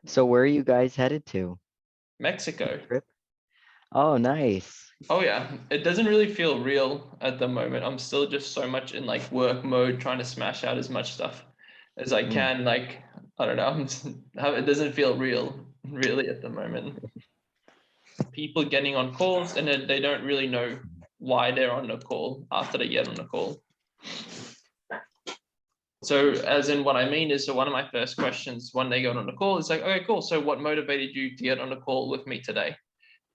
So where are you guys headed to? Mexico. Trip? Oh, nice. Oh yeah, it doesn't really feel real at the moment. I'm still just so much in like work mode, trying to smash out as much stuff as I Mm, can. Like, I don't know, it doesn't feel real really at the moment. People getting on calls and then they don't really know why they're on a call after they get on a call. So as in what I mean is, so one of my first questions when they got on the call is like, okay, cool. So what motivated you to get on a call with me today?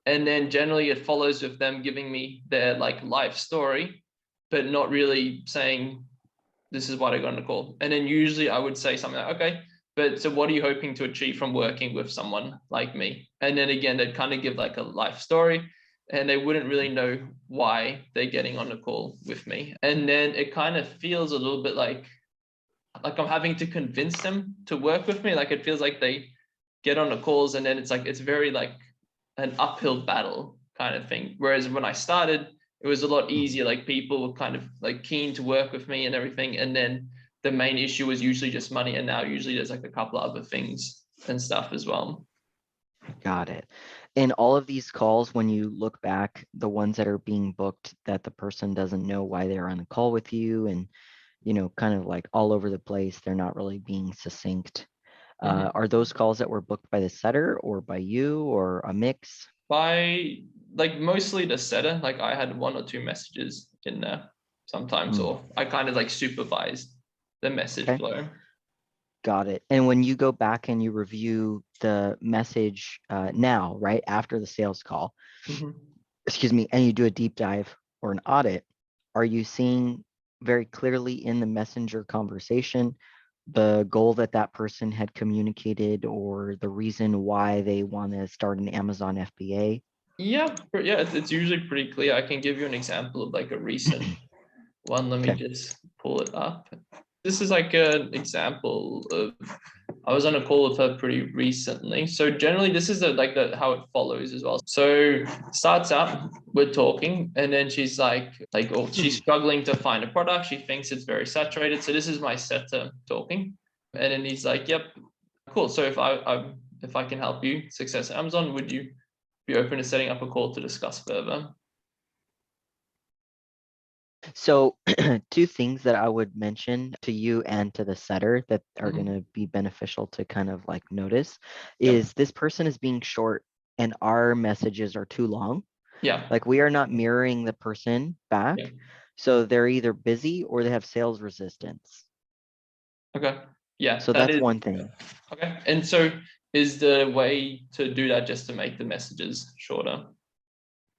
And then generally it follows with them giving me their like life story, but not really saying this is what I got on the call. And then usually I would say something like, okay, but so what are you hoping to achieve from working with someone like me? And then again, they'd kind of give like a life story and they wouldn't really know why they're getting on the call with me. And then it kind of feels a little bit like I'm having to convince them to work with me. Like it feels like they get on the calls and then it's like it's very like an uphill battle kind of thing. Whereas when I started, it was a lot mhm. easier. Like people were kind of like keen to work with me and everything. And then the main issue was usually just money. And now usually there's like a couple of other things and stuff as well. Got it. In all of these calls, when you look back, the ones that are being booked that the person doesn't know why they're on the call with you and, kind of like all over the place, they're not really being succinct. Mhm. Are those calls that were booked by the setter or by you or a mix? By like mostly the setter, like I had one or two messages in there sometimes, Mm, or I kind of like supervised the message okay. flow. Got it. And when you go back and you review the message now, right after the sales call, Mhm. excuse me, and you do a deep dive or an audit, are you seeing very clearly in the messenger conversation the goal that that person had communicated or the reason why they want to start an Amazon FBA? Yeah, yeah, it's usually pretty clear. I can give you an example of like a recent one. Let me Okay. just pull it up. This is like an example of I was on a call with her pretty recently. So generally this is like the how it follows as well. So starts out, we're talking, and then she's like oh, she's struggling to find a product. She thinks it's very saturated. So this is my setter talking. And then he's like, yep, cool. So if I can help you success at Amazon, would you be open to setting up a call to discuss further? So, two things that I would mention to you and to the setter that are going Mhm. to be beneficial to kind of like notice Yep. is this person is being short and our messages are too long. Yeah. Like we are not mirroring the person Yeah. back. So they're either busy or they have sales resistance. Okay. Yeah, So that that's is one thing. okay. And so is the way to do that just to make the messages shorter?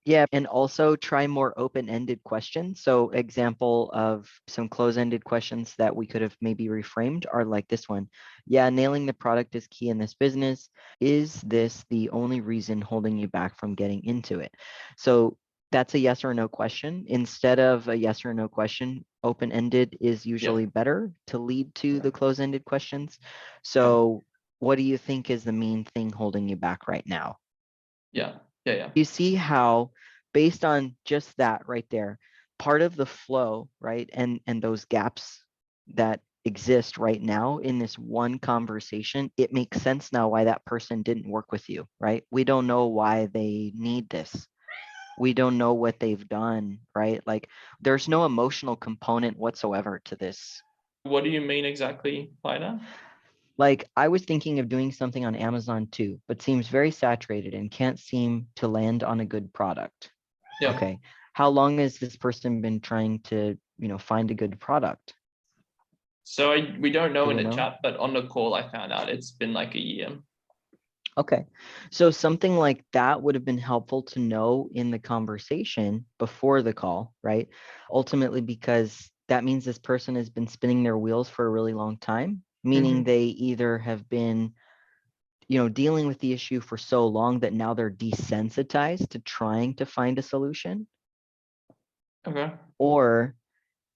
Yeah, and also try more open-ended questions. So example of some close-ended questions that we could have maybe reframed are like this one. Yeah, nailing the product is key in this business. Is this the only reason holding you back from getting into it? So that's a yes or no question. Instead of a yes or no question, open-ended is Yeah. usually better to lead to Okay. the close-ended questions. Yeah. So what do you think is the main thing holding you back right now? Yeah. Yeah. Yeah. You see how based on just that right there, part of the flow, right? And those gaps that exist right now in this one conversation, it makes sense now why that person didn't work with you, right? We don't know why they need this. We don't know what they've done, right? Like there's no emotional component whatsoever to this. What do you mean exactly by that? Like I was thinking of doing something on Amazon too, but seems very saturated and can't seem to land on a good product. Yeah. Okay. How long has this person been trying to, find a good product? So we don't know Do in we the know? chat, but on the call I found out it's been like a year. Okay. So something like that would have been helpful to know in the conversation before the call, right? Ultimately, because that means this person has been spinning their wheels for a really long time, meaning Mhm. they either have been, dealing with the issue for so long that now they're desensitized to trying to find a solution, Okay. or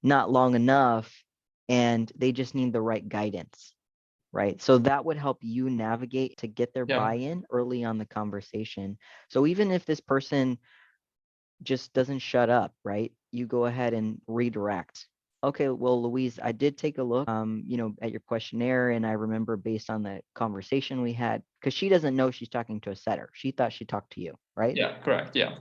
not long enough and they just need the right guidance, right? So that would help you navigate to get their Yeah. buy-in early on the conversation. So even if this person just doesn't shut up, right? You go ahead and redirect. Okay, well, Louise, I did take a look, at your questionnaire, and I remember based on the conversation we had, because she doesn't know she's talking to a setter. She thought she talked to you, right? Yeah, correct. Yeah.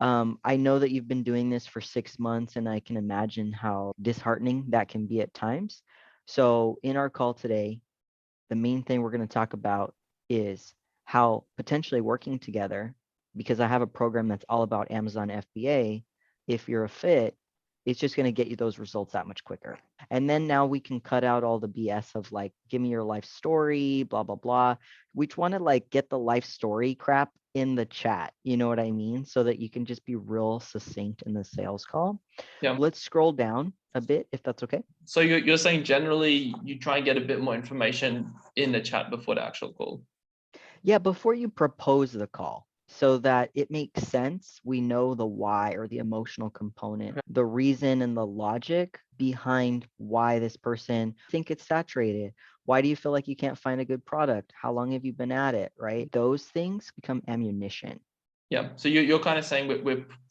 I know that you've been doing this for 6 months, and I can imagine how disheartening that can be at times. So, in our call today, the main thing we're going to talk about is how potentially working together, because I have a program that's all about Amazon FBA. If you're a fit, it's just going to get you those results that much quicker. And then now we can cut out all the BS of like, give me your life story, blah, blah, blah. We just want to like get the life story crap in the chat. You know what I mean? So that you can just be real succinct in the sales call. Yeah. Let's scroll down a bit if that's okay. So you're saying generally you try and get a bit more information in the chat before the actual call. Yeah, before you propose the call so that it makes sense, we know the why or the emotional component, Okay. the reason and the logic behind why this person think it's saturated. Why do you feel like you can't find a good product? How long have you been at it, right? Those things become ammunition. Yeah. So you're kind of saying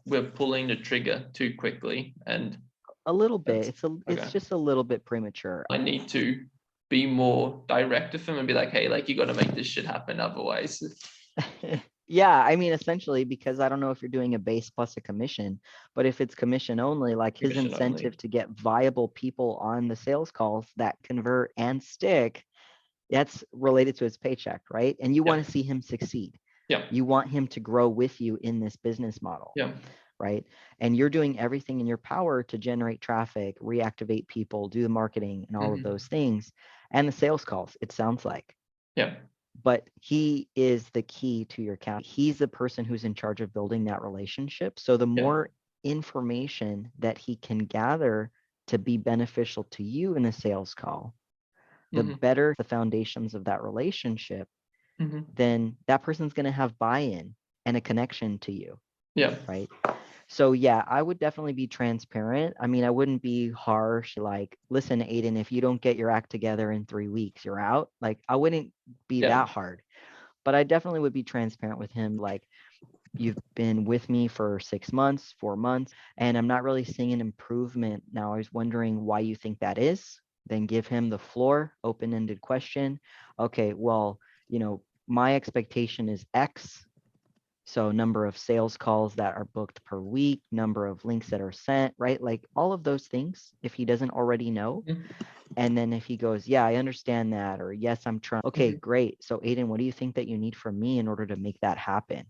we're pulling the trigger too quickly, and A little bit. that's It's okay. just a little bit premature. I need to be more direct with him and be like, hey, like you got to make this shit happen, otherwise. Yeah, I mean, essentially, because I don't know if you're doing a base plus a commission, but if it's commission only, like his Commission only. incentive to get viable people on the sales calls that convert and stick, that's related to his paycheck, right? And you Yeah. want to see him succeed. Yeah. You want him to grow with you in this business model, Yeah. right? And you're doing everything in your power to generate traffic, reactivate people, do the marketing and all of those things, and the sales calls, it sounds like. Yeah. But he is the key to your account. He's the person who's in charge of building that relationship. So the Yeah. more information that he can gather to be beneficial to you in a sales call, the Mm-hmm. better the foundations of that relationship, Mm-hmm. then that person's going to have buy-in and a connection to you, Yeah. right? So yeah, I would definitely be transparent. I mean, I wouldn't be harsh, like, listen, Aiden, if you don't get your act together in 3 weeks, you're out. Like, I wouldn't be Yeah. that hard, but I definitely would be transparent with him. Like, you've been with me for 6 months, 4 months, and I'm not really seeing an improvement. Now, I was wondering why you think that is. Then give him the floor, open-ended question. Okay, well, my expectation is X. So number of sales calls that are booked per week, number of links that are sent, right? Like all of those things, if he doesn't already know. And then if he goes, yeah, I understand that, or yes, I'm trying. Okay, Mm-hmm. great. So Aiden, what do you think that you need from me in order to make that happen?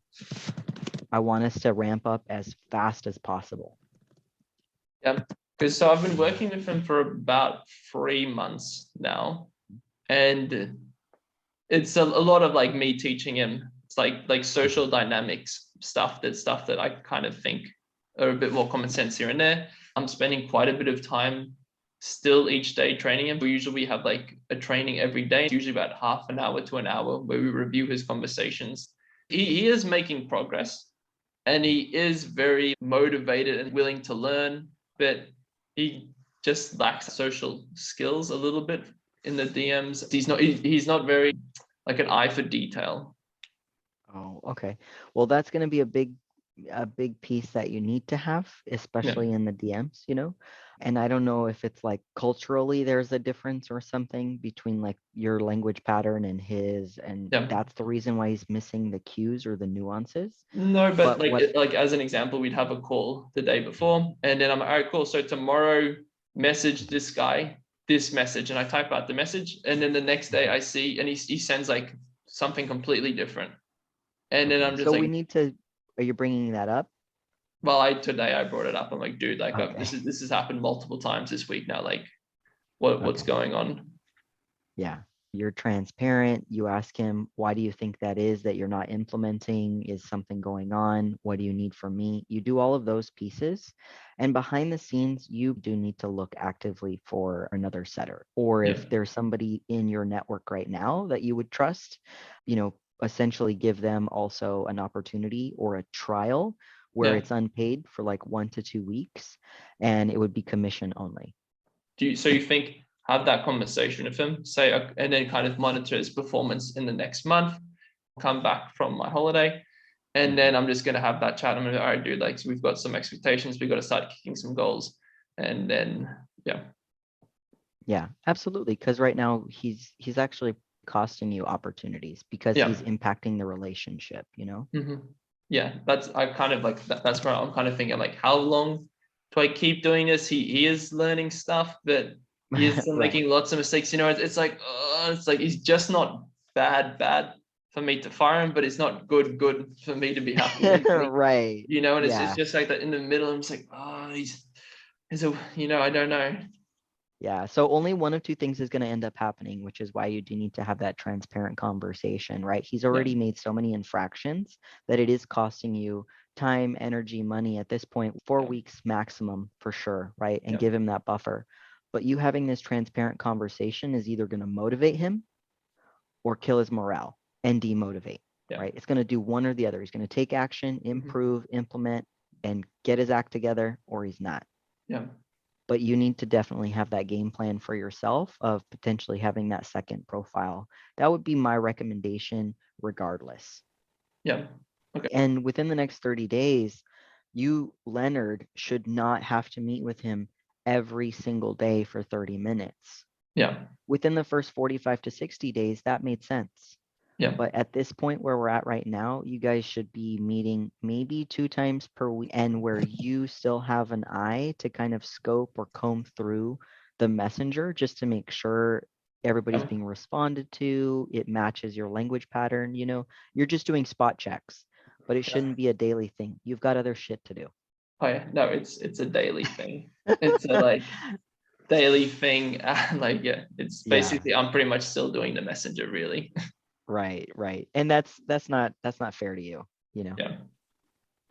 I want us to ramp up as fast as possible. Yeah. Because so I've been working with him for about 3 months now, and it's a lot of like me teaching him. It's like social dynamics stuff that I kind of think are a bit more common sense here and there. I'm spending quite a bit of time still each day training him. We usually have like a training every day. It's usually about half an hour to an hour where we review his conversations. He is making progress, and he is very motivated and willing to learn, but he just lacks social skills a little bit in the DMs. He's not very like an eye for detail. Oh, okay. Well, that's going to be a big piece that you need to have, Yeah. especially in the DMs. And I don't know if it's like culturally there's a difference or something between like your language pattern and his, and Yeah. that's the reason why he's missing the cues or the nuances. No, but But what like as an example, we'd have a call the day before, and then I'm like, all right, cool. So tomorrow, message this guy this message, and I type out the message, and then the next day I see, and he sends like something completely different, and then okay, I'm just so we like, need to, are you bringing that up? well, I brought it up. I'm like, dude, like Okay. this has happened multiple times this week now. Like, what's Okay. going on? Yeah. You're transparent. You ask him, why do you think that is that you're not implementing? Is something going on? What do you need from me? You do all of those pieces. And behind the scenes, you do need to look actively for another setter. Or Yeah, if there's somebody in your network right now that you would trust, essentially give them also an opportunity or a trial where yeah. it's unpaid for like 1 to 2 weeks and it would be commission only. So you think have that conversation with him, say, and then kind of monitor his performance in the next month, come back from my holiday, and then I'm just gonna have that chat. I'm gonna, all right, dude, like so we've got some expectations, we've got to start kicking some goals, and then Yeah. Yeah, absolutely. Because right now he's actually costing you opportunities because Yeah. he's impacting the relationship, you know? Yeah, that's I kind of like that's where I'm kind of thinking like, how long do I keep doing this? He is learning stuff, but he is still Right. making lots of mistakes. You know, it's like he's just not bad for me to fire him, but it's not good for me to be happy with him. Right. You know, and it's Yeah. just like that in the middle. I'm just like, oh, he's a, you know, I don't know. Yeah. So only one of two things is going to end up happening, which is why you do need to have that transparent conversation, right? He's Yeah, already made so many infractions that it is costing you time, energy, money at this point, 4 weeks maximum for sure, right? And yeah, give him that buffer. But you having this transparent conversation is either going to motivate him or kill his morale and demotivate, yeah, right? It's going to do one or the other. He's going to take action, improve, implement, and get his act together, or he's not. yeah, But you need to definitely have that game plan for yourself of potentially having that second profile. That would be my recommendation regardless. yeah. Okay. And within the next 30 days, you, Leonard, should not have to meet with him every single day for 30 minutes. Yeah, Within the first 45 to 60 days, that made sense. yeah, But at this point where we're at right now, you guys should be meeting maybe 2 times per week, and where you still have an eye to kind of scope or comb through the messenger just to make sure everybody's yeah. being responded to, it matches your language pattern. You're just doing spot checks, but it Yeah. shouldn't be a daily thing. You've got other shit to do. Oh yeah, no, it's a daily thing. It's a like daily thing. Like yeah, it's Yeah, basically I'm pretty much still doing the messenger really. right. And that's not fair to you. Yeah.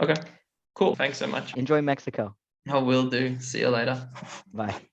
Okay. Cool. Thanks so much. Enjoy Mexico. I will do. See you later. Bye.